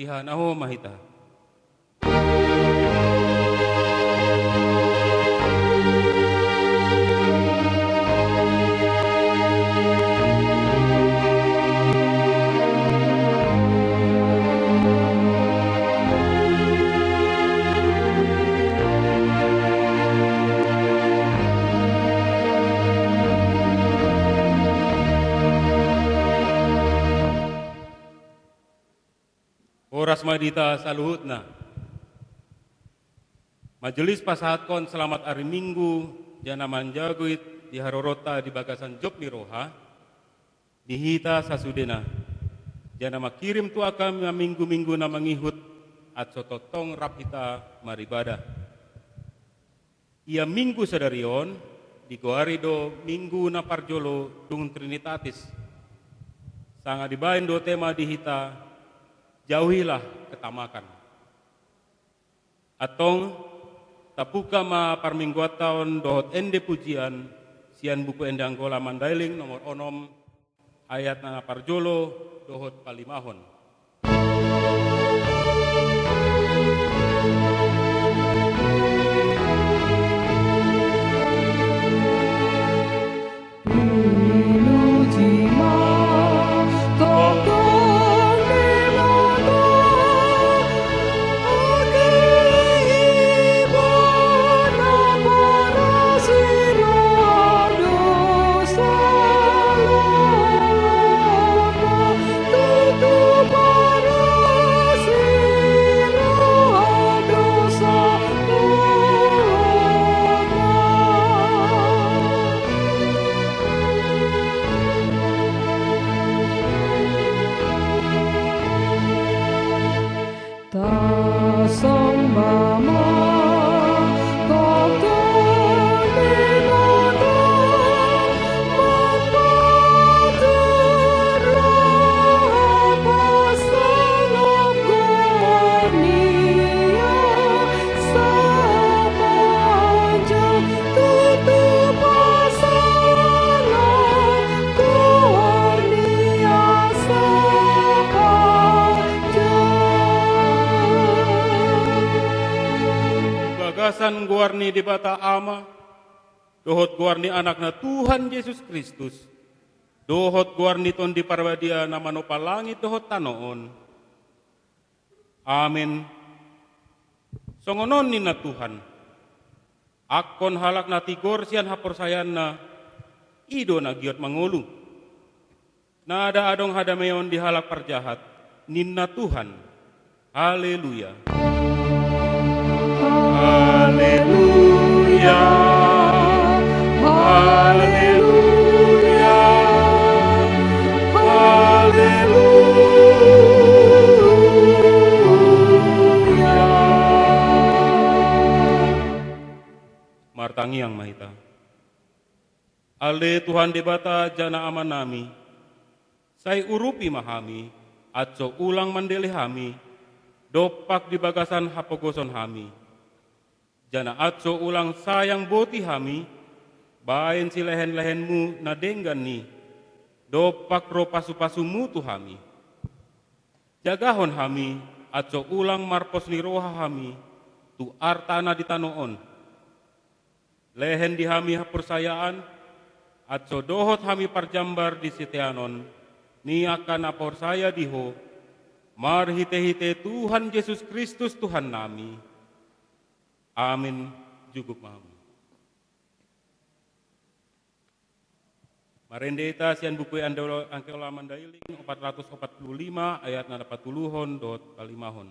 Tuhan aho mahita. Horas madita saluhutna. Majelis pasahatkon selamat hari Minggu jana manjaguit di harorota di bagasan Job ni roha dihita sasudena jana makirim tu akam minggu-minggu na mangihut at sototong rapita maribada. Ia minggu sadarion di goarido minggu na parjolo dung Trinitatis. Sanga dibain do tema dihita jauhilah ketamakan. Atong tapuka ma parmingguat tahun dohot ende pujian sian buku endang gola mandailing nomor onom ayat na parjolo dohot palimahon. Bagasan guarni di bata ama, dohot guarni anakna Tuhan Yesus Kristus, dohot guarni ton di parwadia nama nopa langit dohot tanoon. Amin. Songonon nina Tuhan, akon halak na tigor sian hapor sayanna, ido na giot mangulu. Nada adong hadameon di halak parjahat, nina Tuhan. Haleluya. Haleluya, haleluya, haleluya. Martangi yang mahita. Ale Tuhan debata jana aman nami, sai urupi mahami, aco ulang mandele hami, dopak di bagasan hapogoson hami. Jana atso ulang sayang boti hami, bain si lehen-lehenmu na denggan ni, dopak ro pasu-pasumu tu hami. Jagahon hami, atso ulang marpos ni roha hami, tu artana di tanoon. Lehen di hami hapursayaan, atso dohot hami parjambar di siteanon, ni akan apor saya diho, marhite-hite Tuhan Yesus Kristus Tuhan nami. Amin. Cukup mahami. Marendeta sian buku angkeola mandailing 445 ayat 40 dot kalimahon.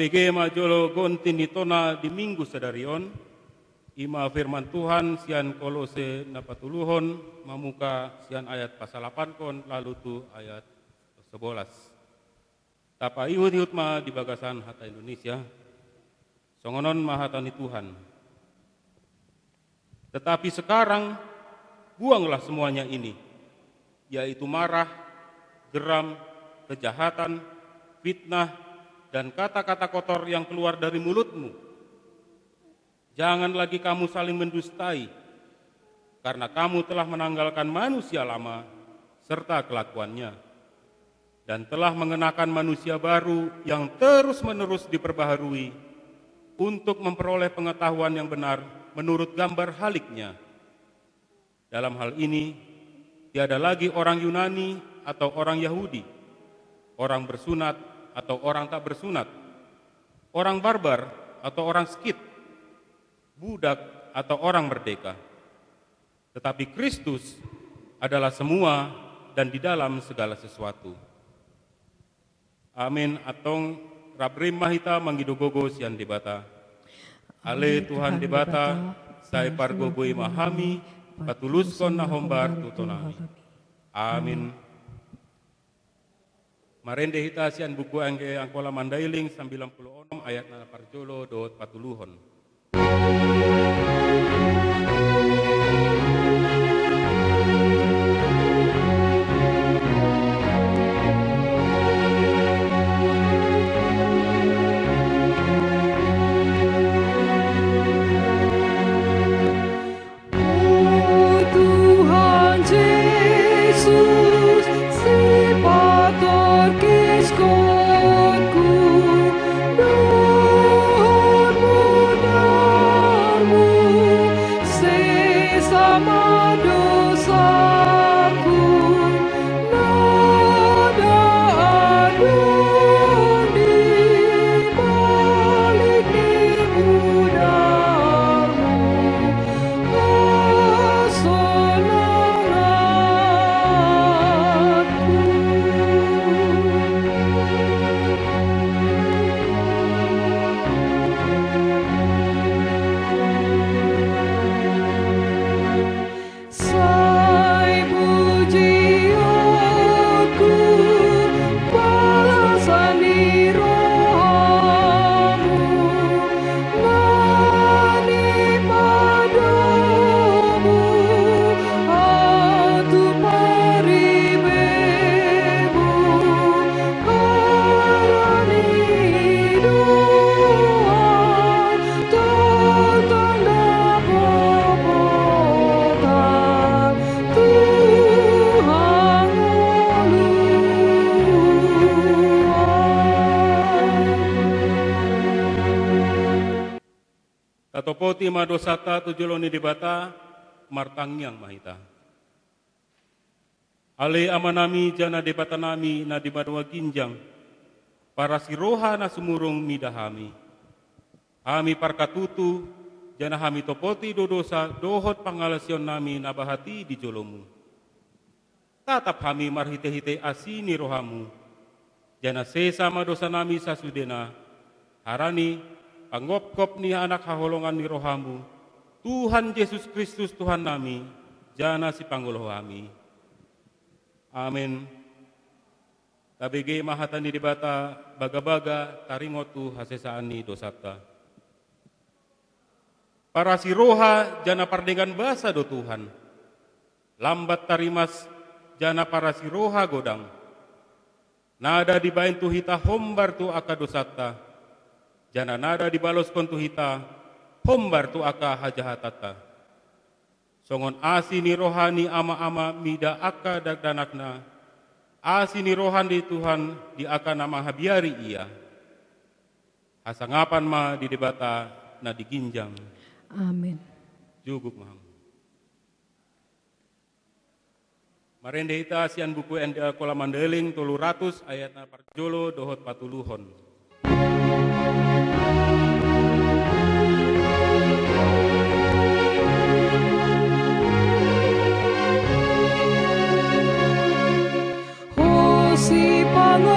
KBG majolo gontin ditona di minggu sedarion, ima firman Tuhan sian Kolose napatuluhon, mamuka sian ayat pasal 8 kon, lalu tu ayat 11. Tapa ihut ma di bagasan hata Indonesia, songonon mahatani Tuhan. Tetapi sekarang buanglah semuanya ini, yaitu marah, geram, kejahatan, fitnah, dan kata-kata kotor yang keluar dari mulutmu. Jangan lagi kamu saling mendustai, karena kamu telah menanggalkan manusia lama serta kelakuannya, dan telah mengenakan manusia baru yang terus-menerus diperbaharui untuk memperoleh pengetahuan yang benar menurut gambar haliknya. Dalam hal ini, tiada lagi orang Yunani atau orang Yahudi, orang bersunat atau orang tak bersunat, orang barbar atau orang skit, budak atau orang merdeka. Tetapi Kristus adalah semua dan di dalam segala sesuatu. Amin. Atong rabrim mahita manggidogogo sian debata. Ale Tuhan debata, saya pargogoi mahami, patuluskon na hombar tutonami. Amin. Marende hita sian buku angge angkola mandailing 96 ayat na parjolo dot patuluhon. Tatopoti madosata tujuloni debata martangyang mahita. Ale amanami jana debata nami na di madwa ginjang, para siroha na sumurung midahami. Ami parkatutu jana hami topoti dodosa dohot pangalasyon nami nabahati di jolomu. Tatap hami marhite-hite asini rohamu, jana sesa madosa nami sasudena, harani anggop-gop ni anak haholongan ni rohamu, Tuhan Yesus Kristus Tuhan nami, jana si panggolo kami. Amin. Tabege mahatan di debata baga-baga taringotu hasesaani dosata. Para si roha jana pardengan basa do Tuhan. Lambat tarimas jana para si roha godang. Nada dibain tu hita hombar tu aka dosata. Jana nada dibalos kontu hita, hombar tu aka hajahatata. Songon asi ni rohani ama-ama mida aka dagdanakna, asi ni rohan di Tuhan di aka nama habiari ia. Hasangapan ma di debata na diginjang. Amin. Juguk maham. Marende hita sian buku enda kola mandeling 300 ayat na parjolo dohot patuluhon. Si panguluang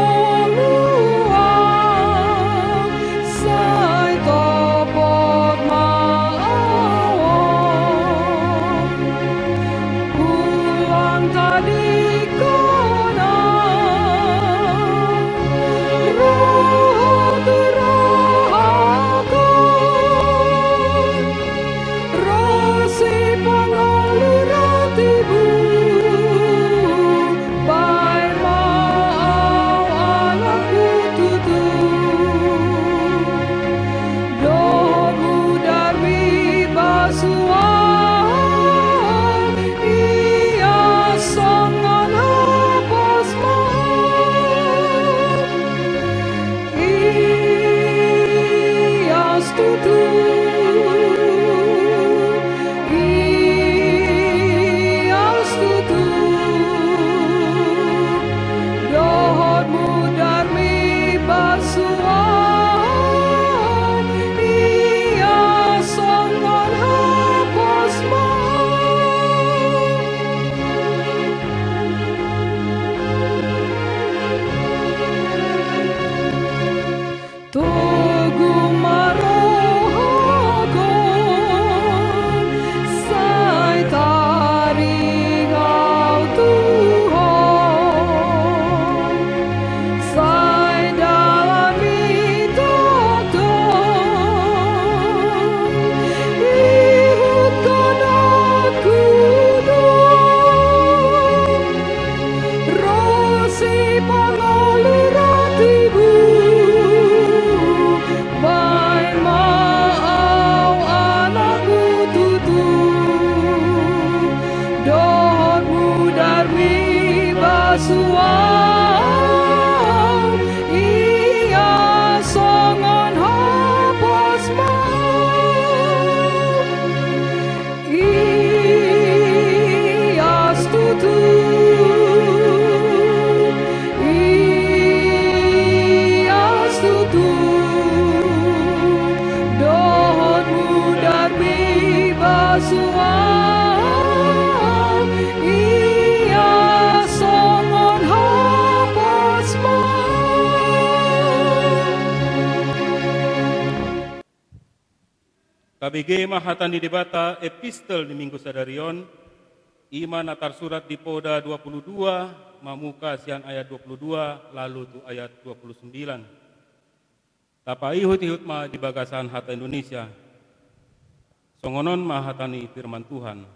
KBG mahatan di debata epistel di Minggu Sadarion, iman atar surat di Poda 22, mamuka sian ayat 22, lalu tu ayat 29. Tapa ihut-ihut ma di bagasan hata Indonesia, songonon mahatani firman Tuhan.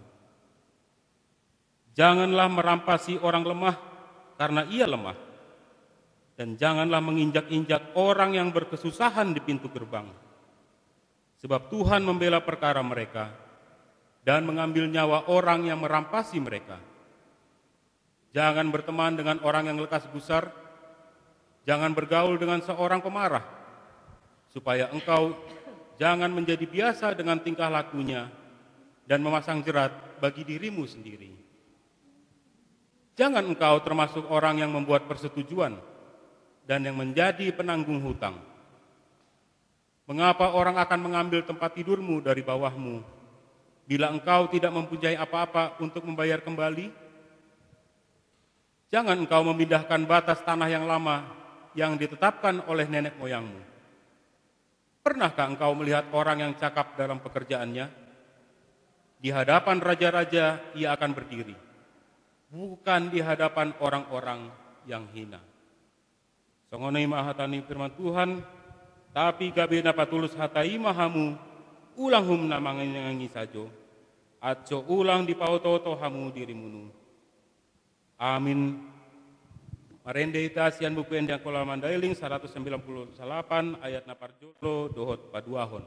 Janganlah merampasi orang lemah karena ia lemah, dan janganlah menginjak-injak orang yang berkesusahan di pintu gerbang. Sebab Tuhan membela perkara mereka dan mengambil nyawa orang yang merampasi mereka. Jangan berteman dengan orang yang lekas gusar, jangan bergaul dengan seorang pemarah, supaya engkau jangan menjadi biasa dengan tingkah lakunya dan memasang jerat bagi dirimu sendiri. Jangan engkau termasuk orang yang membuat persetujuan dan yang menjadi penanggung hutang. Mengapa orang akan mengambil tempat tidurmu dari bawahmu, bila engkau tidak mempunyai apa-apa untuk membayar kembali? Jangan engkau memindahkan batas tanah yang lama yang ditetapkan oleh nenek moyangmu. Pernahkah engkau melihat orang yang cakap dalam pekerjaannya? Di hadapan raja-raja ia akan berdiri, bukan di hadapan orang-orang yang hina. Songonai mahatani firman Tuhan, tapi gabe napa tulus hatai mahamu, ulang hum namanganyangi sajo, aco ulang di pauto hamu dirimunu. Amin. Marende ita sian buku endang kola mandailing 198 ayat napar jolo dohot paduahon.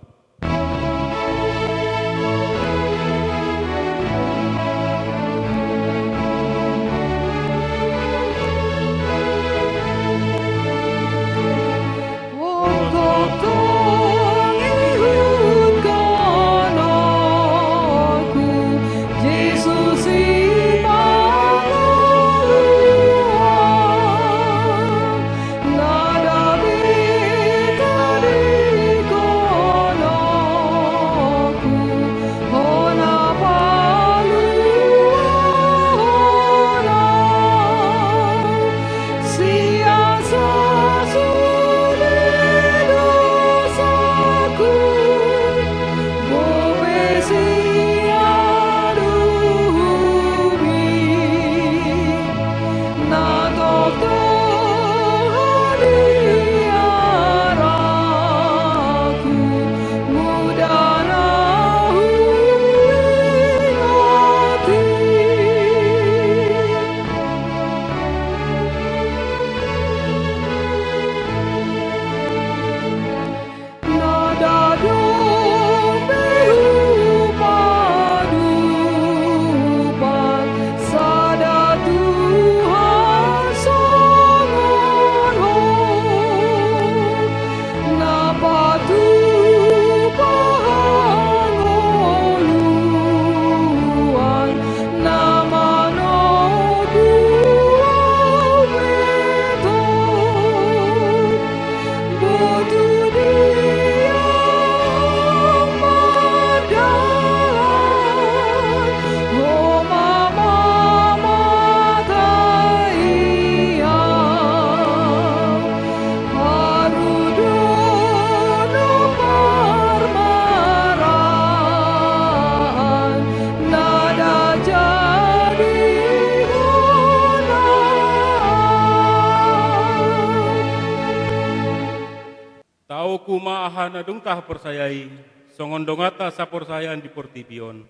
Ahana dungtah persayai, songon dongata sapor sayan di portipion,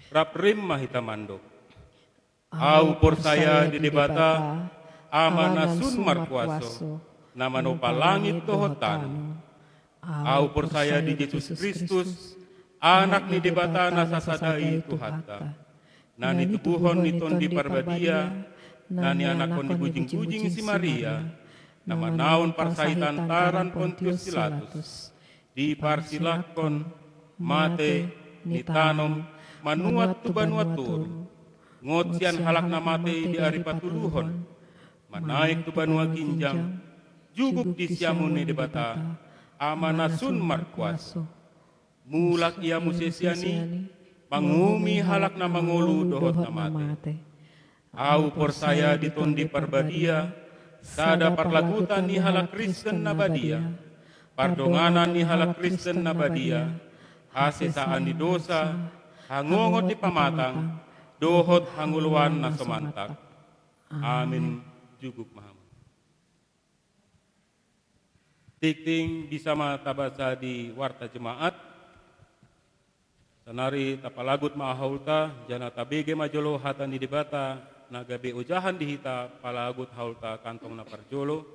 rap rim mahita mandok. Au porsaya di debata, amana sun markuaso, nama nopa langit tohotan. Au porsaya di Yesus Kristus, anak ni debata nasasadai tuhata. Nani tubuhon niton di parbadia, nani anakon di bujing-bujing si Maria, nama naon parsaitan taran Pontius Pilatus. Di parsilakon, mate, nitanom, manuat tu banuat tur. Ngotsian halak na mate di aripatuluhon. Manaik tu banua ginjang, jugup di siamune debata, amana sun markuaso. Mulak ia musesiani, mangumi halak na mangulu dohot na mate. Au persaya ditundi perbadia, sada parlagutan ni halak Kristen na badia, pardonganan ni halak Kristen na badia, asesaan ni dosa, hangongot di pamatang, dohot hanguluan na semantak. Amin. Juguk maham. Tikting bisa matabasa di warta jemaat. Sanari tapalagut mahaulta, jana tabege majolo hatan di debata, nagabe ujahan dihita palagut haulta kantong na parjolo.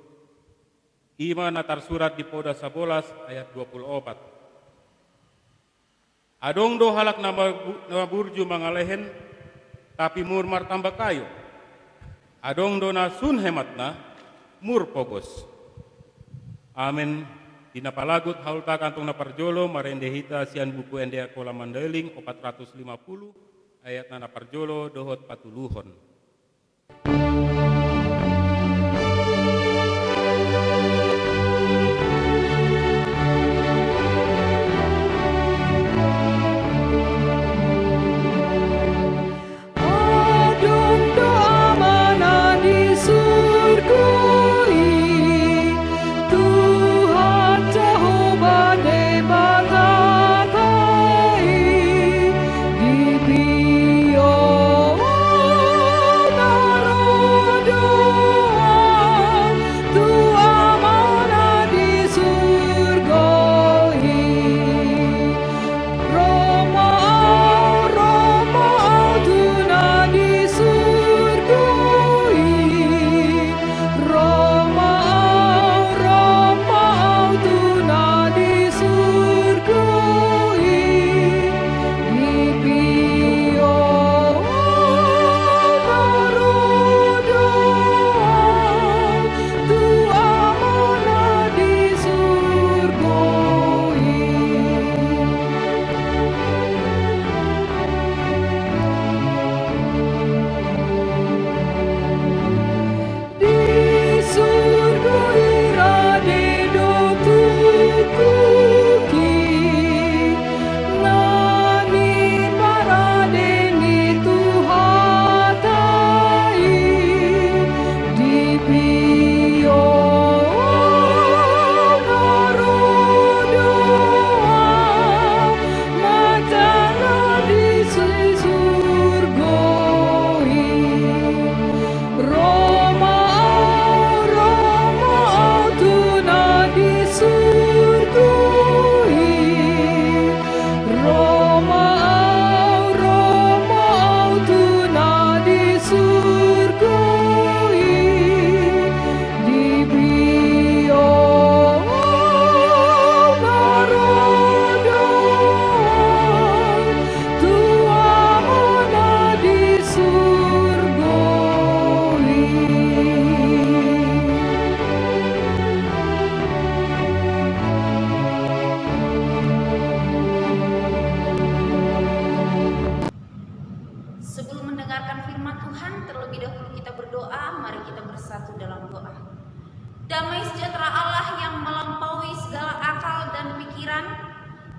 Ima natar surat di poda 11 ayat 24. Adong do halak na burju mangalehen, tapi murmar tambah kayo. Adong do na sun hematna, mur pogos. Amin. Dinapalagut haulta kantong na parjolo, marendehita sian buku endea kola mandeling 450 ayat na parjolo dohot patuluhon.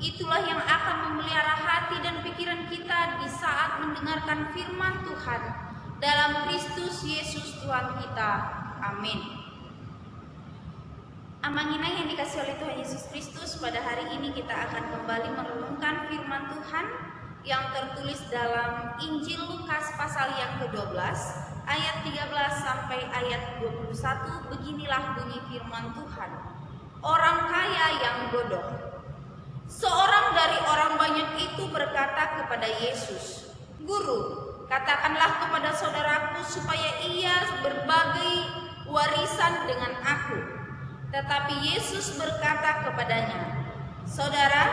Itulah yang akan memelihara hati dan pikiran kita di saat mendengarkan firman Tuhan dalam Kristus Yesus Tuhan kita. Amin. Amanginah yang dikasih oleh Tuhan Yesus Kristus, pada hari ini kita akan kembali merenungkan firman Tuhan yang tertulis dalam Injil Lukas pasal yang ke-12 ayat 13 sampai ayat 21. Beginilah bunyi firman Tuhan. Orang kaya yang bodoh. Seorang dari orang banyak itu berkata kepada Yesus, "Guru, katakanlah kepada saudaraku supaya ia berbagi warisan dengan aku." Tetapi Yesus berkata kepadanya, "Saudara,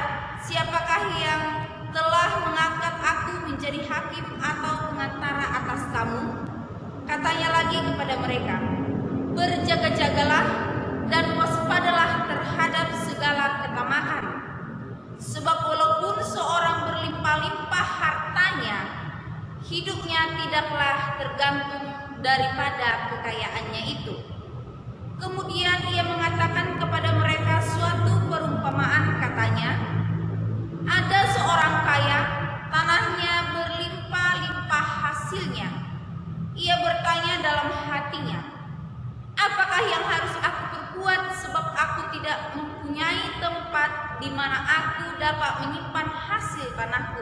siapakah yang telah mengangkat aku menjadi hakim atau pengantara atas kamu?" Katanya lagi kepada mereka, "Berjaga-jagalah dan waspadalah terhadap segala ketamakan. Sebab walaupun seorang berlimpah-limpah hartanya, hidupnya tidaklah tergantung daripada kekayaannya itu." Kemudian ia mengatakan kepada mereka suatu perumpamaan, katanya, "Ada seorang kaya, tanahnya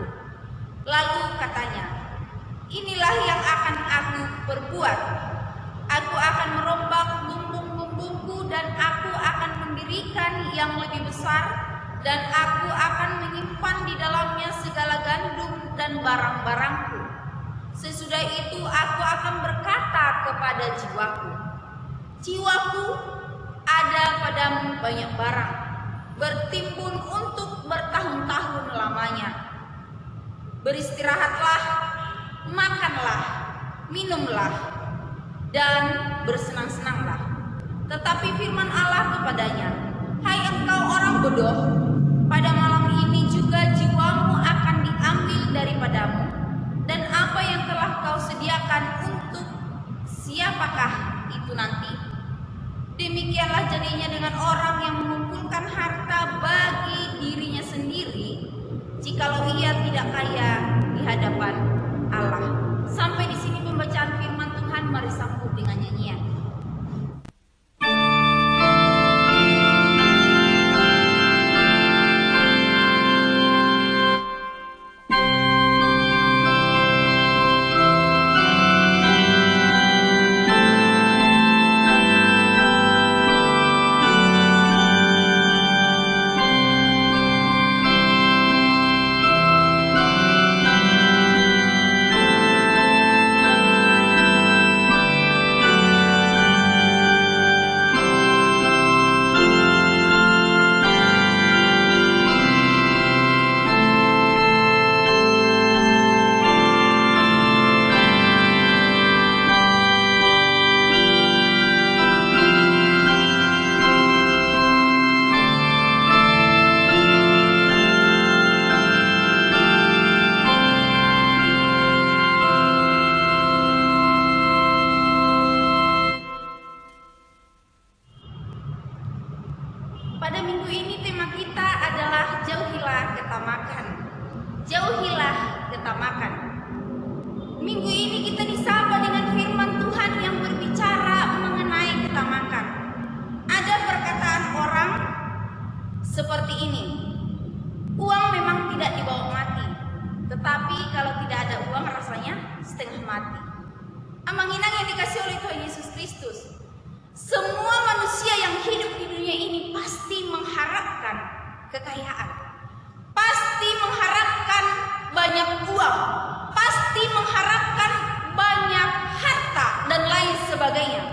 aku. Lalu katanya, inilah yang akan aku perbuat. Aku akan merombak lumbung-lumbungku dan aku akan mendirikan yang lebih besar, dan aku akan menyimpan di dalamnya segala gandum dan barang-barangku. Sesudah itu aku akan berkata kepada jiwaku, jiwaku, ada padamu banyak barang, bertimbun untuk bertahun-tahun lamanya. Beristirahatlah, makanlah, minumlah, dan bersenang-senanglah. Tetapi firman Allah kepadanya, hai engkau orang bodoh, pada malam ini juga jiwamu akan diambil daripadamu, dan apa yang telah kau sediakan untuk siapakah itu nanti? Demikianlah jadinya dengan orang yang mengumpulkan harta bagi dirinya sendiri, jikalau ia tidak kaya di hadapan Allah. Sampai di sini pembacaan firman Tuhan, mari sambut dengan nyanyian. Pada minggu ini tema kita adalah jauhilah ketamakan. Jauhilah ketamakan. Minggu ini kita disapa dengan firman Tuhan yang berbicara mengenai ketamakan. Ada perkataan orang seperti ini, uang memang tidak dibawa mati, tetapi kalau tidak ada uang rasanya setengah mati. Amang-inang yang dikasih oleh Tuhan Yesus Kristus, semua manusia yang hidup di dunia ini pasti mengharapkan kekayaan, pasti mengharapkan banyak uang, pasti mengharapkan banyak harta dan lain sebagainya.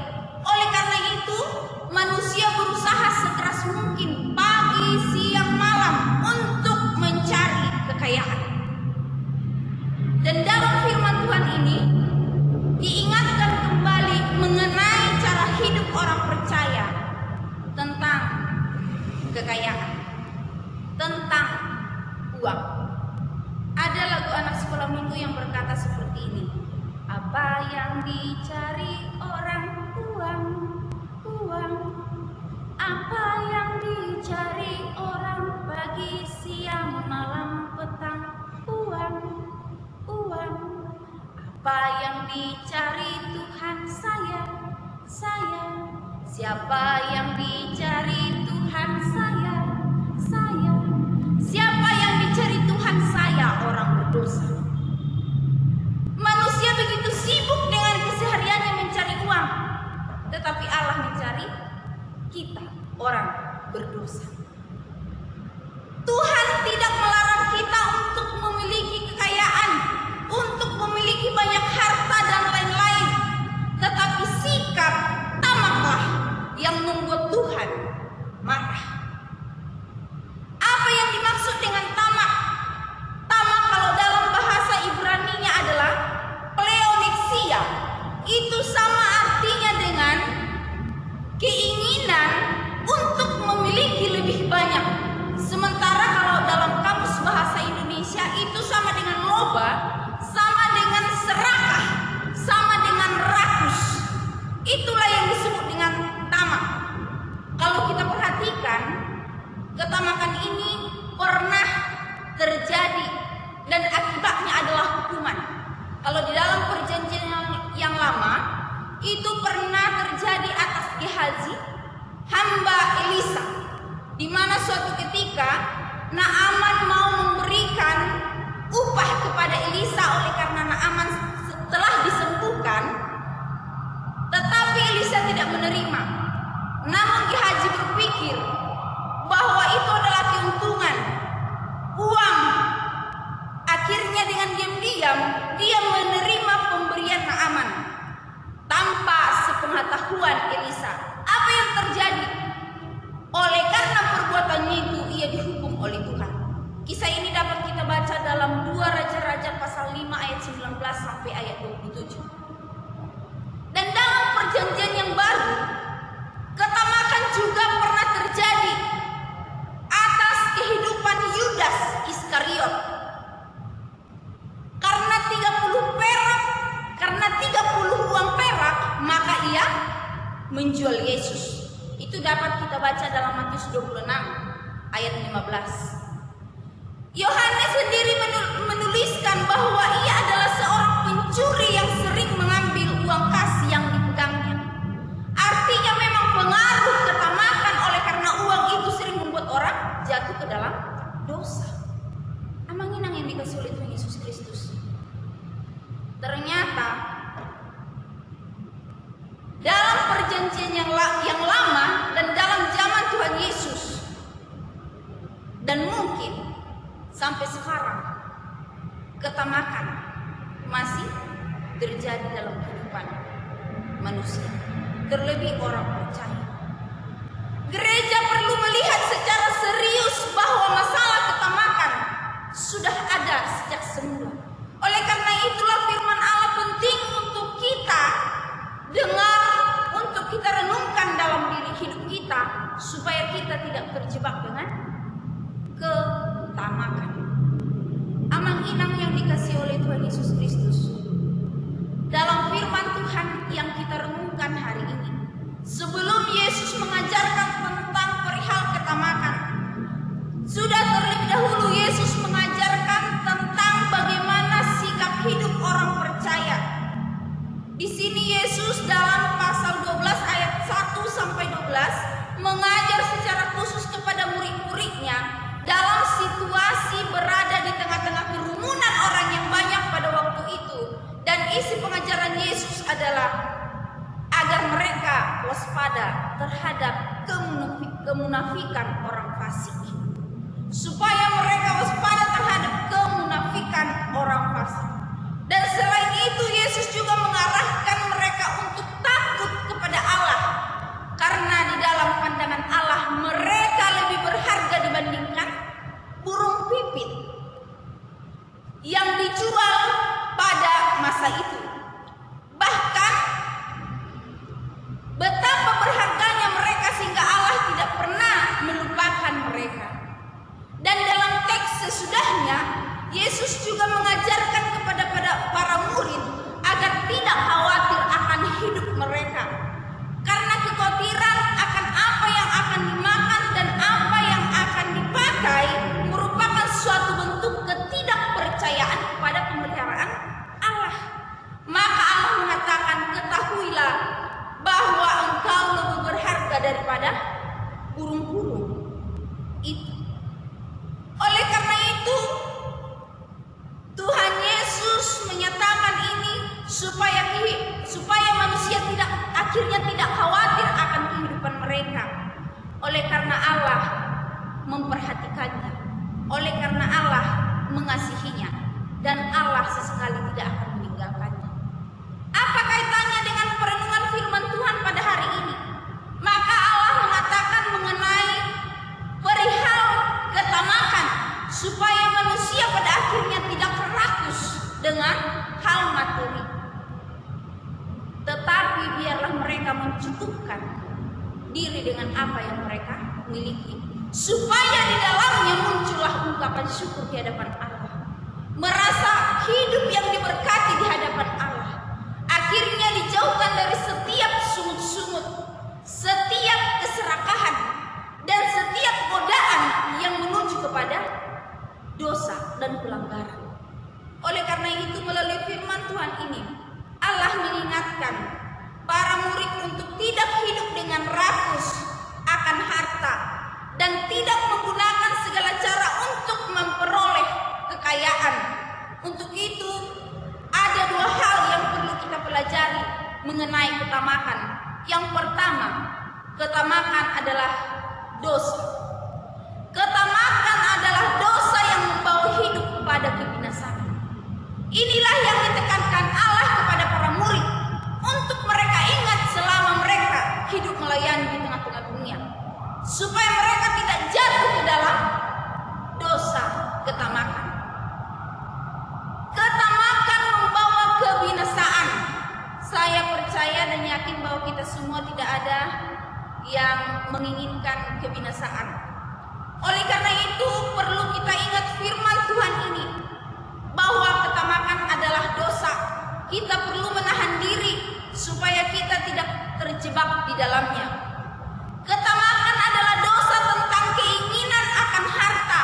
Oleh karena itu, manusia berusaha sekeras mungkin pagi, siang, malam untuk mencari kekayaan. Dan dalam firman Tuhan ini diingatkan kembali mengenai cara hidup orang percaya tentang kekayaan, tentang uang. Ada lagu anak sekolah minggu yang berkata seperti ini, apa yang dicari orang? Uang, uang. Apa yang dicari orang pagi, siang, malam, petang? Uang, uang. Apa yang dicari Tuhan? Saya. Siapa yang dicari Tuhan? Saya. Siapa yang dicari Tuhan? Saya, orang berdosa. Manusia begitu sibuk dengan kesehariannya mencari uang, tetapi Allah mencari kita, orang berdosa. Tuhan tidak melarang kita untuk memiliki kekayaan, untuk memiliki banyak harta dan lain-lain, tetapi sikap tamaklah yang membuat Tuhan marah. Apa yang dimaksud dengan tamak? Tamak kalau dalam bahasa Ibrani-nya adalah pleonexia. Itu sama artinya dengan keinginan untuk memiliki lebih banyak. Sementara kalau dalam kamus bahasa Indonesia itu sama dengan loba, sama dengan serakah, sama dengan rakus. Itulah yang disebut dengan tamak. Kalau kita perhatikan, ketamakan ini pernah terjadi dan akibatnya adalah hukuman. Kalau di dalam perjanjian yang lama, itu pernah terjadi atas Gehazi, hamba Elisa, di mana suatu ketika Naaman mau memberikan upah kepada Elisa oleh karena Naaman telah disembuhkan, tetapi Elisa tidak menerima. Namun Gehazi berpikir bahwa itu adalah keuntungan, uang. Akhirnya dengan diam-diam dia menerima pemberian Naaman tanpa sepengetahuan Elisa. Apa yang terjadi? Oleh karena perbuatannya itu ia dihukum oleh Tuhan. Kisah ini dapat kita baca dalam 2 Raja-Raja pasal 5 ayat 19 sampai ayat 27. Dan dalam perjanjian yang baru, ketamakan juga pernah terjadi atas kehidupan Yudas Iskariot. Karena 30 uang perak, maka ia menjual Yesus. Itu dapat kita baca dalam Matius 26 ayat 15. Yohanes sendiri menuliskan bahwa ia adalah seorang pencuri yang sering mengambil uang kas yang dipegangnya. Artinya memang pengaruh ketamakan oleh karena uang itu sering membuat orang jatuh ke dalam dosa. Amanginang yang dikasih oleh Tuhan Yesus Kristus. Ternyata dalam perjanjian yang lama dan dalam zaman Tuhan Yesus, dan mungkin sampai sekarang, ketamakan masih terjadi dalam kehidupan manusia, terlebih orang percaya. Gereja perlu melihat secara serius bahwa masalah ketamakan sudah ada sejak semula. Oleh karena itulah firman Allah penting untuk kita dengar, untuk kita renungkan dalam diri hidup kita, supaya kita tidak terjebak dengan ketamakan. Amang-inang yang dikasih oleh Tuhan Yesus Kristus, dalam firman Tuhan yang kita renungkan hari ini, sebelum Yesus mengajarkan tentang perihal ketamakan, sudah terlebih dahulu Yesus mengajarkan tentang bagaimana sikap hidup orang percaya. Di sini Yesus dalam pasal 12 ayat 1 sampai 12 mengajar secara khusus kepada murid-muridnya dalam situasi berada di tengah-tengah kerumunan orang yang banyak pada waktu itu. Dan isi pengajaran Yesus adalah agar mereka waspada terhadap kemunafikan orang fasik. Supaya mereka waspada terhadap kemunafikan orang fasik. Dan selain itu Yesus juga mengarahkan mereka untuk takut kepada Allah, karena di dalam pandangan Allah mereka lebih berharga dibandingkan burung pipit yang dijual pada masa itu. Bahkan betapa berharganya mereka sehingga Allah tidak pernah melupakan mereka. Dan dalam teks sesudahnya Yesus juga mengajarkan kepada para murid agar tidak khawatir akan hidup mereka, karena kekhawatiran akan apa yang akan dimakan dan apa yang akan dipakai merupakan suatu bentuk ketidakpercayaan kepada pemeliharaan Allah. Maka Allah mengatakan, ketahuilah bahwa engkau lebih berharga daripada burung-burung itu. Oleh karena itu Tuhan Yesus menyatakan ini supaya manusia akhirnya tidak khawatir akan kehidupan mereka. Oleh karena Allah memperhatikannya, oleh karena Allah mengasihinya, dan Allah sesekali tidak akan meninggalkannya. Apa kaitannya dengan perenungan firman Tuhan pada hari ini? Maka Allah mengatakan mengenai perihal ketamakan, supaya manusia pada akhirnya tidak rakus dengan hal materi, tetapi biarlah mereka mencukupkan diri dengan apa yang mereka miliki, supaya di dalamnya muncullah ungkapan syukur di hadapan Allah, merasa hidup yang diberkati di hadapan Allah, akhirnya dijauhkan dari setiap sungut-sungut, setiap keserakahan, dan setiap godaan yang menuju kepada dosa dan pelanggaran. Oleh karena itu melalui firman Tuhan ini, Allah mengingatkan para murid untuk tidak hidup dengan rakus akan harta dan tidak menggunakan segala cara untuk memperoleh kekayaan Untuk itu, ada dua hal yang perlu kita pelajari mengenai ketamakan. Yang pertama, ketamakan adalah dosa. Ketamakan adalah dosa yang membawa hidup kepada kebinasaan. Inilah yang ditekankan Allah kepada para murid untuk mereka ingat selama mereka hidup melayani di tengah-tengah dunia, supaya mereka tidak jatuh ke dalam dosa ketamakan. Ketamakan membawa kebinasaan. Saya percaya dan yakin bahwa kita semua tidak ada yang menginginkan kebinasaan. Oleh karena itu perlu kita ingat firman Tuhan ini, bahwa ketamakan adalah dosa. Kita perlu menahan diri supaya kita tidak terjebak di dalamnya. Ketamakan adalah dosa tentang keinginan akan harta,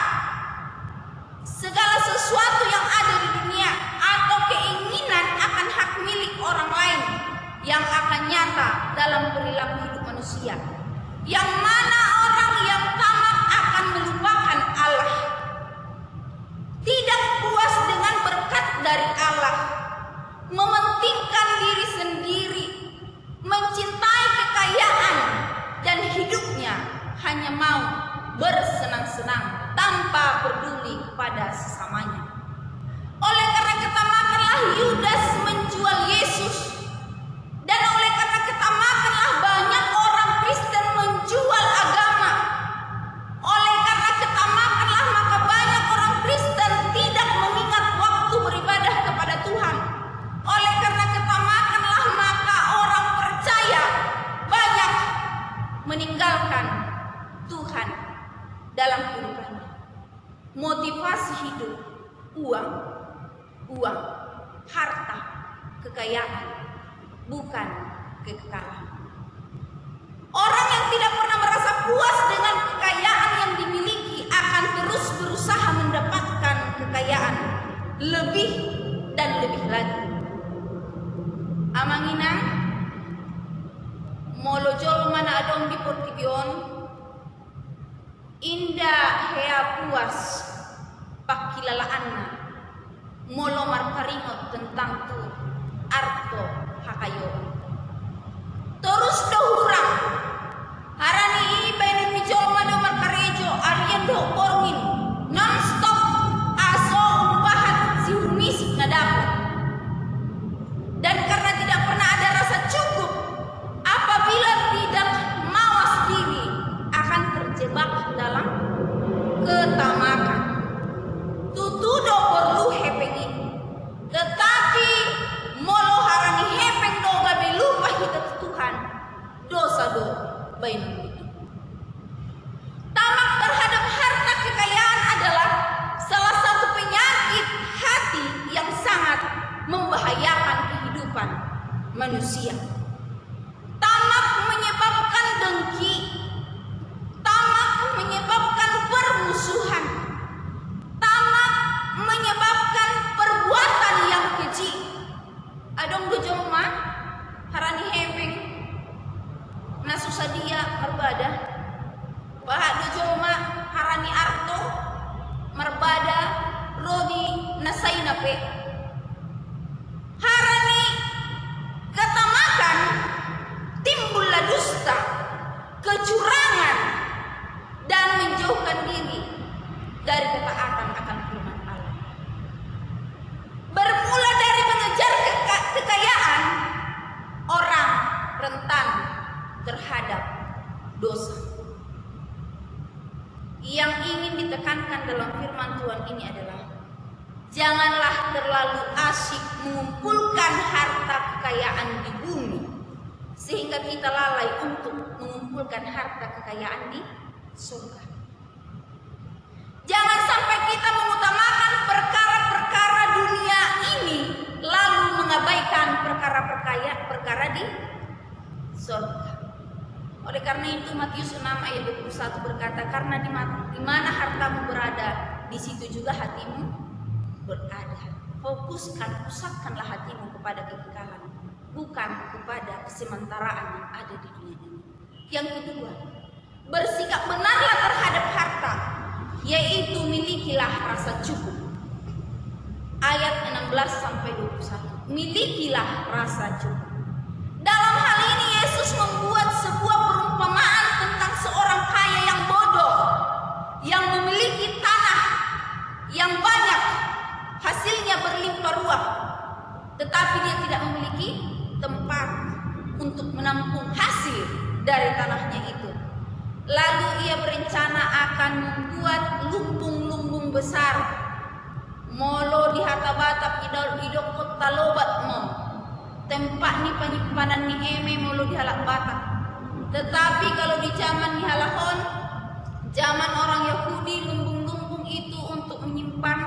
segala sesuatu yang ada di dunia, atau keinginan akan hak milik orang lain yang akan nyata dalam perilaku hidup manusia, yang mana orang yang tamak akan melupakan Allah, tidak puas dengan berkat dari Allah, mementingkan diri sendiri, mencintai kekayaan, dan hidupnya hanya mau bersenang-senang tanpa peduli kepada sesamanya. Oleh karena ketamakanlah Yudas menjual Yesus, dan oleh karena ketamakanlah banyak orang Kristen menjual agama. Oleh karena ketamakanlah maka banyak orang Kristen tidak mengingat waktu beribadah kepada Tuhan. Oleh karena ketamakanlah maka orang percaya banyak meninggalkan Tuhan dalam kehidupannya. Motivasi hidup, uang, harta, kekayaan, bukan kekekalan. Orang yang tidak pernah merasa puas dengan kekayaan yang dimiliki akan terus berusaha mendapatkan kekayaan lebih dan lebih lagi. Amanginang molojol mana adong di portibion, indah hea puas pakilalaanna molo markaringot tentang tu arto hakayo. Terus dohurang harani ibaini mijol mado markarejo arian do orngin non stop aso umpahan si humisik na dapur. Dan karena tidak pernah ada rasa cukup, apabila tidak mawas diri akan terjebak dalam ketamakan. Tutudo perlu hepengi, tetapi molo harani hepeng do gabe lupa hidup Tuhan, dosa do bain itu. Tamak terhadap harta kekayaan adalah salah satu penyakit hati yang sangat membahayakan kehidupan manusia. Tamak menyebabkan dengki, tamak menyebabkan permusuhan, tamak menyebabkan perbuatan yang keji. Adong dojoma harani hepeng na susadia marbada, bahak dojoma harani arto marbada rodi nasainape. Harani ketamakan timbullah dusta, kecurangan, dan menjauhkan diri dari ketaatan akan firman Allah. Bermula dari mengejar kekayaan, orang rentan terhadap dosa. Yang ingin ditekankan dalam firman Tuhan ini adalah janganlah terlalu asyik mengumpulkan harta kekayaan di bumi sehingga kita lalai untuk mengumpulkan harta kekayaan di surga. Jangan sampai kita mengutamakan perkara-perkara dunia ini lalu mengabaikan perkara di surga. Oleh karena itu Matius 6 ayat 21 berkata, karena di mana hartamu berada, di situ juga hatimu berada. Pusatkanlah hatimu kepada kekekalan, bukan kepada kesementaraan yang ada di dunia ini. Yang kedua, bersikap benarlah terhadap harta, yaitu milikilah rasa cukup. ayat 16 sampai 21. Milikilah rasa cukup. Dalam hal ini Yesus membuat sebuah perumpamaan tentang seorang kaya yang bodoh, yang memiliki tanah yang banyak, hasilnya berlimpah ruah, tetapi dia tidak memiliki tempat untuk menampung hasil dari tanahnya itu. Lalu ia berencana akan membuat lumbung-lumbung besar, molo di hatabatap idok kota lobat mo, tempat ni penyimpanan ni eme molo di halak batak. Tetapi kalau di zaman ni halahon, zaman orang Yahudi, lumbung-lumbung itu untuk menyimpan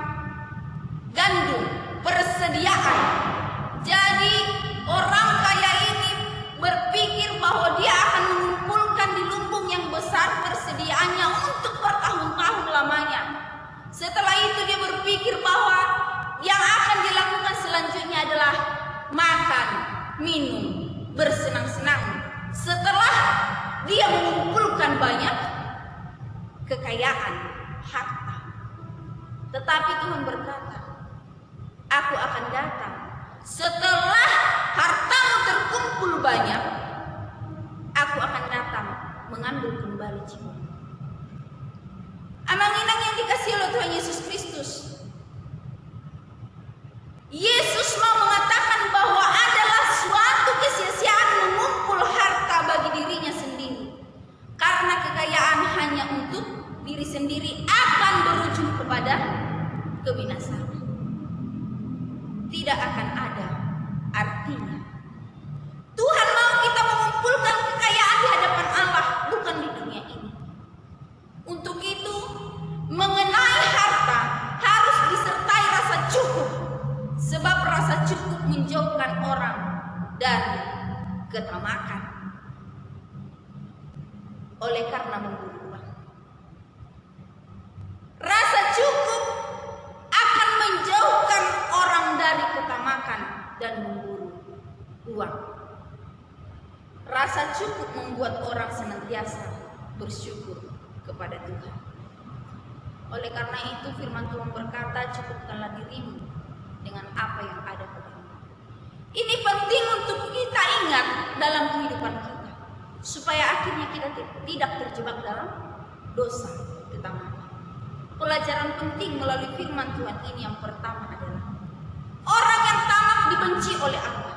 gandum, persediaan. Jadi orang kaya ini berpikir bahwa dia akan mengumpulkan di lumbung yang besar persediaannya untuk bertahun-tahun lamanya. Setelah itu dia berpikir bahwa yang akan dilakukan selanjutnya adalah makan, minum, bersenang-senang. Setelah dia mengumpulkan banyak kekayaan, harta. Tetapi Tuhan berkata, aku akan datang setelah hartamu terkumpul banyak, aku akan datang mengambil kembali jiwa. Amanginang yang dikasihi oleh Tuhan Yesus Kristus, Yesus mau mengatakan bahwa adalah suatu kesia-siaan mengumpul harta bagi dirinya sendiri, karena kekayaan hanya untuk diri sendiri akan berujung kepada kebinasaan. Tidak akan ada artinya. Tuhan mau kita mengumpulkan kekayaan di hadapan Allah, bukan di dunia ini. Untuk itu, mengenai harta harus disertai rasa cukup, sebab rasa cukup menjauhkan orang dari ketamakan oleh karena memburu uang. Rasa cukup akan menjauhkan orang dari ketamakan dan memburu uang. Rasa cukup membuat orang senantiasa bersyukur kepada Tuhan. Oleh karena itu firman Tuhan berkata, cukupkanlah dirimu dengan apa yang ada padamu. Ini penting untuk kita ingat dalam kehidupan kita, supaya akhirnya kita tidak terjebak dalam dosa ketamakan. Pelajaran penting melalui firman Tuhan ini yang pertama adalah orang yang tamak dibenci oleh Allah.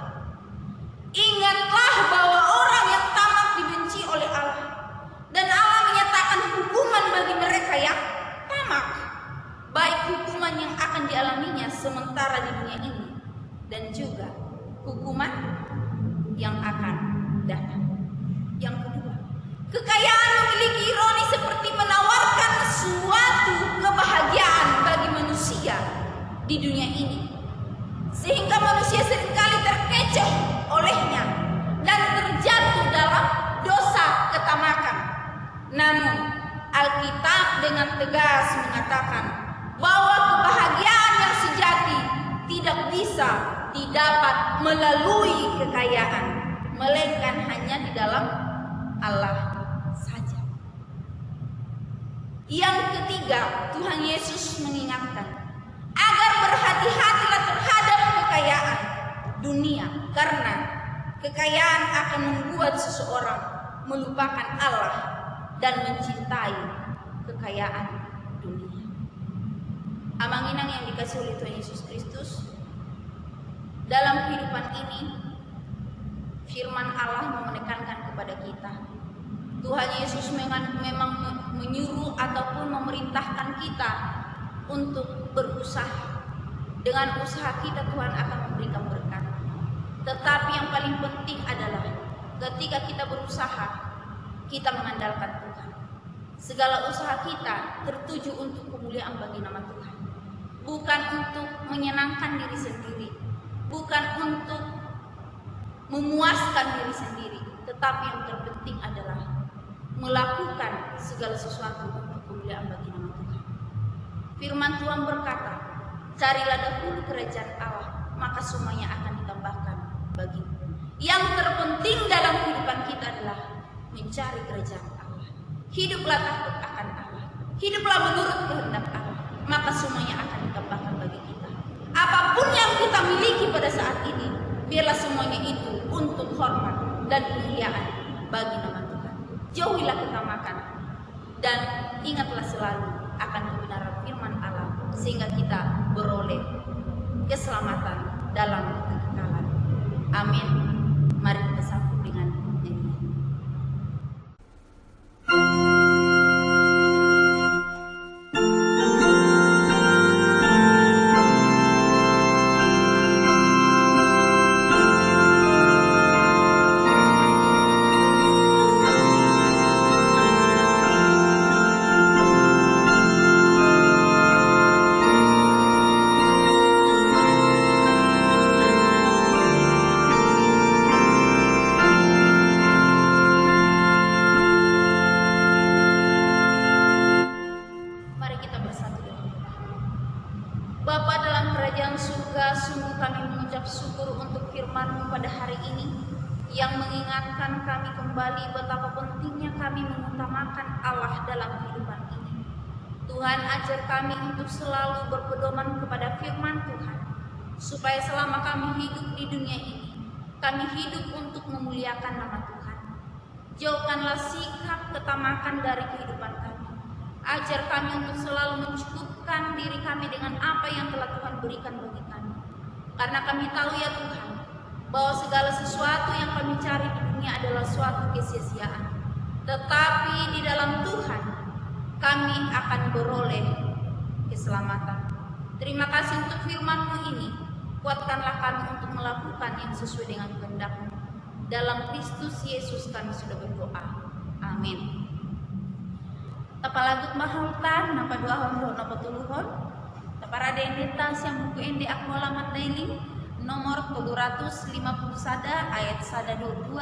Ingatlah bahwa orang yang tamak dibenci oleh Allah, dan Allah menyatakan hukuman bagi mereka yang tamak, baik hukuman yang akan dialaminya sementara di dunia ini dan juga hukuman yang akan datang. Yang kedua, kekayaan memiliki ironi seperti menawarkan suatu kebahagiaan bagi manusia di dunia ini, sehingga manusia seringkali terkecoh olehnya dan terjatuh dalam dosa ketamakan. Namun Alkitab dengan tegas mengatakan bahwa kebahagiaan yang sejati tidak bisa didapat melalui kekayaan, melainkan hanya di dalam Allah saja. Yang ketiga, Tuhan Yesus mengingatkan agar berhati-hatilah terhadap kekayaan dunia, karena kekayaan akan membuat seseorang melupakan Allah dan mencintai kekayaan dunia. Amanginang yang dikasihi oleh Tuhan Yesus Kristus, dalam kehidupan ini firman Allah menekankan kepada kita, Tuhan Yesus memang menyuruh ataupun memerintahkan kita untuk berusaha. Dengan usaha kita Tuhan akan memberikan berkat. Tetapi yang paling penting adalah ketika kita berusaha, kita mengandalkan Tuhan. Segala usaha kita tertuju untuk kemuliaan bagi nama Tuhan, bukan untuk menyenangkan diri sendiri, bukan untuk memuaskan diri sendiri, tetapi yang terpenting adalah melakukan segala sesuatu untuk kemuliaan bagi nama Tuhan. Firman Tuhan berkata, carilah dahulu kerajaan Allah, maka semuanya akan ditambahkan bagimu. Yang terpenting dalam kehidupan kita adalah mencari kerajaan Allah. Hiduplah takut akan Allah, hiduplah menurut kehendak Allah, maka semuanya akan ditambahkan bagi kita. apapun yang kita miliki pada saat ini, biarlah semuanya itu untuk hormat dan kemuliaan bagi nama Tuhan. Jauhilah ketamakan dan ingatlah selalu akan kebenaran firman Allah, sehingga kita beroleh keselamatan dalam kekekalan. Amin. Mari kita sambut dengan nyanyian. Mari kita bersatu dengan doa. Bapa dalam kerajaan surga, sungguh kami mengucap syukur untuk firman-Mu pada hari ini yang mengingatkan kami kembali betapa pentingnya kami mengutamakan Allah dalam kehidupan ini. Tuhan, ajar kami untuk selalu berpedoman kepada firman Tuhan, supaya selama kami hidup di dunia ini, kami hidup untuk memuliakan nama Tuhan. Jauhkanlah sikap ketamakan dari kehidupan kami. Ajar kami untuk selalu mencukupkan diri kami dengan apa yang telah Tuhan berikan bagi kami. Karena kami tahu ya Tuhan, bahwa segala sesuatu yang kami cari di dunia adalah suatu kesia-siaan. Tetapi di dalam Tuhan, kami akan beroleh keselamatan. Terima kasih untuk firman-Mu ini. Kuatkanlah kami untuk melakukan yang sesuai dengan kehendak-Mu. Dalam Kristus Yesus kami sudah berdoa. Amin. Tapalagut mahautan, napa dua hon do napa tuluhon. Taparada endetas yang buku ende aku alamat daily nomor 750 sada ayat sada 22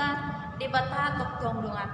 debata tok tongdongan.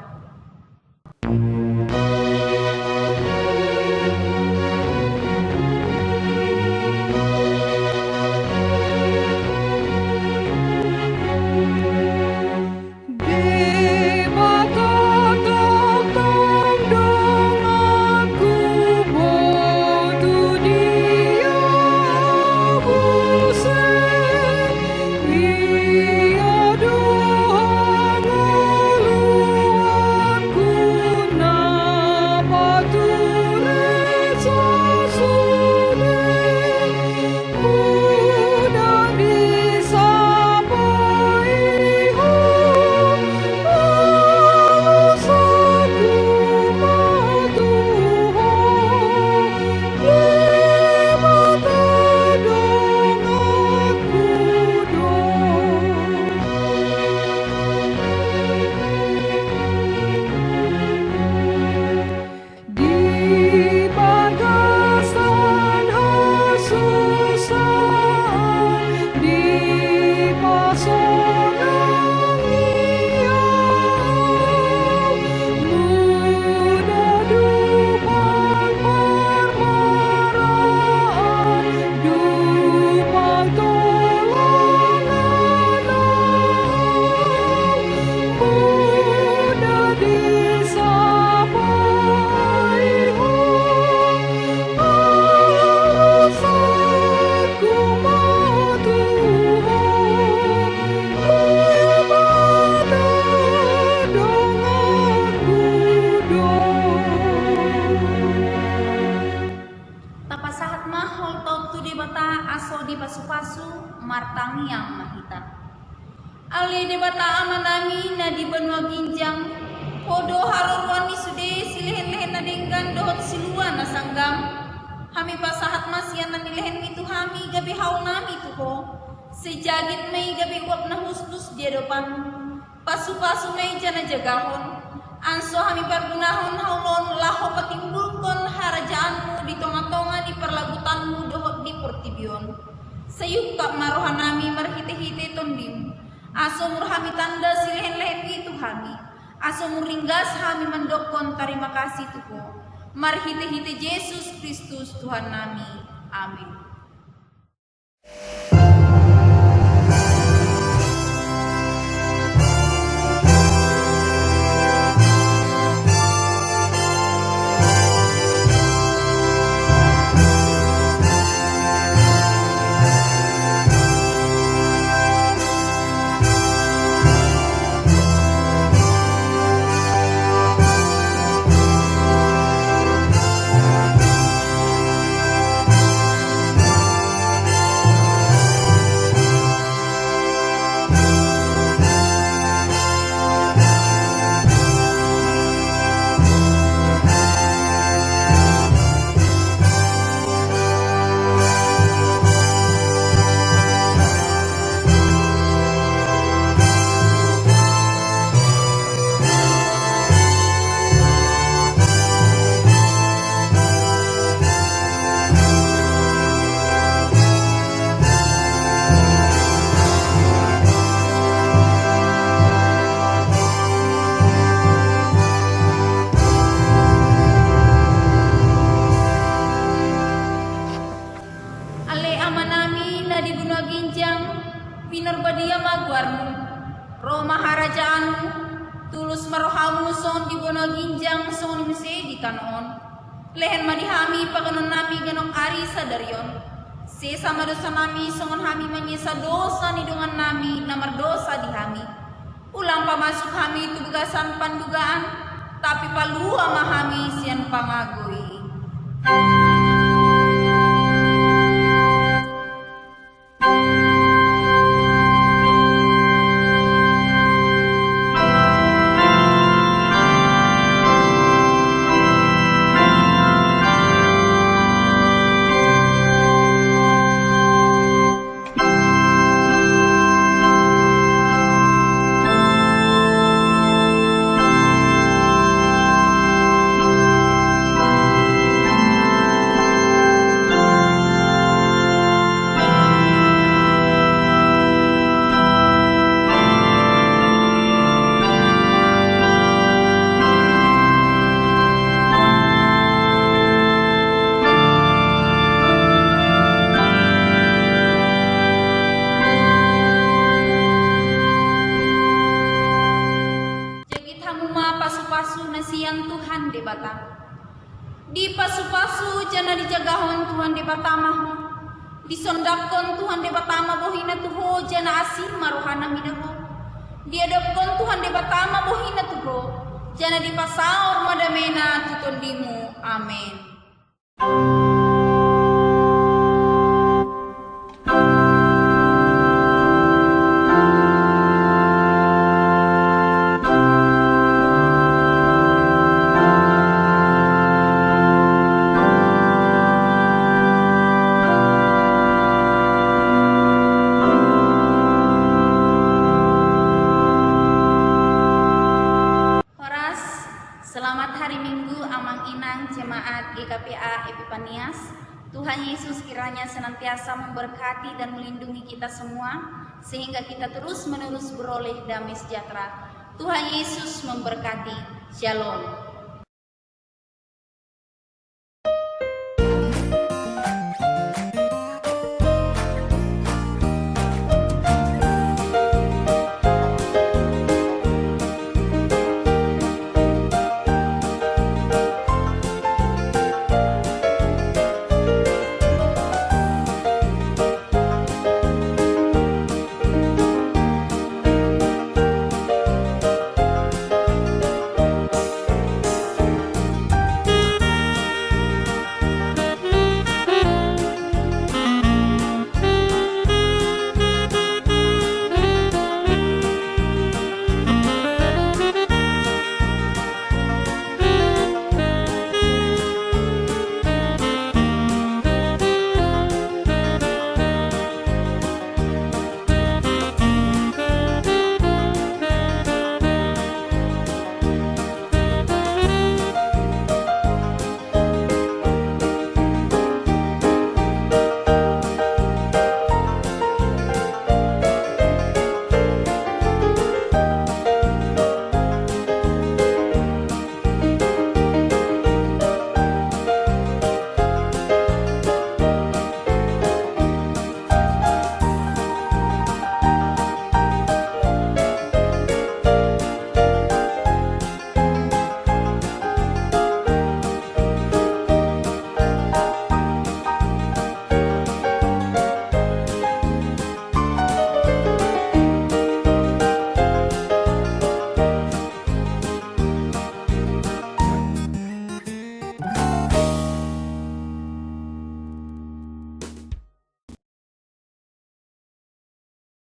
martang yang mahita. Ali debata amanami na di benua ginjang podo harorwan ni sude silehen-lehen na denggan dohot siluan na sanggam. Hami pasahat masyan na nilehen itu hami gabi haul nami tuho. Sejagit may gabi uap na hustus dia depan. Pasu-pasu may jana jagahon. Anso hami pergunahon haulon laho patimbulkon harajaanmu di tonga-tonga di perlagutanmu dohot di portibion. Sayukap marohan nami marhite-hite tondim. Aso murhami tanda silehen-lehen itu hami. Aso muringgas hami mendokon terima kasih tuho. Marhite-hite Yesus Kristus Tuhan nami. Amin. Kinurbadia magwarmu, roh maharajaanmu, tulus marohamu son di bono ginjang son mese di kanon. Lehen madihami paganon nami ganong ari sadarion. Sesa madosa nami songon hami manyesa dosa ni dengan nami namar dosa di hami. Ulang pamasuk hami tugasan pandugaan, tapi palua mahami sian pangagui. Tuhan di batang, di pasu-pasu jana dijagahon Tuhan di batamahu, disondapkon Tuhan di batama bohina tuho jana asih maruhana midaho, diadopkon Tuhan di batama bohina tuho jana di pasaur madamena tutondimu, amin. Selamat hari Minggu Amang Inang Jemaat GKPA Epifanias. Tuhan Yesus kiranya senantiasa memberkati dan melindungi kita semua, sehingga kita terus menerus beroleh damai sejahtera. Tuhan Yesus memberkati. Shalom.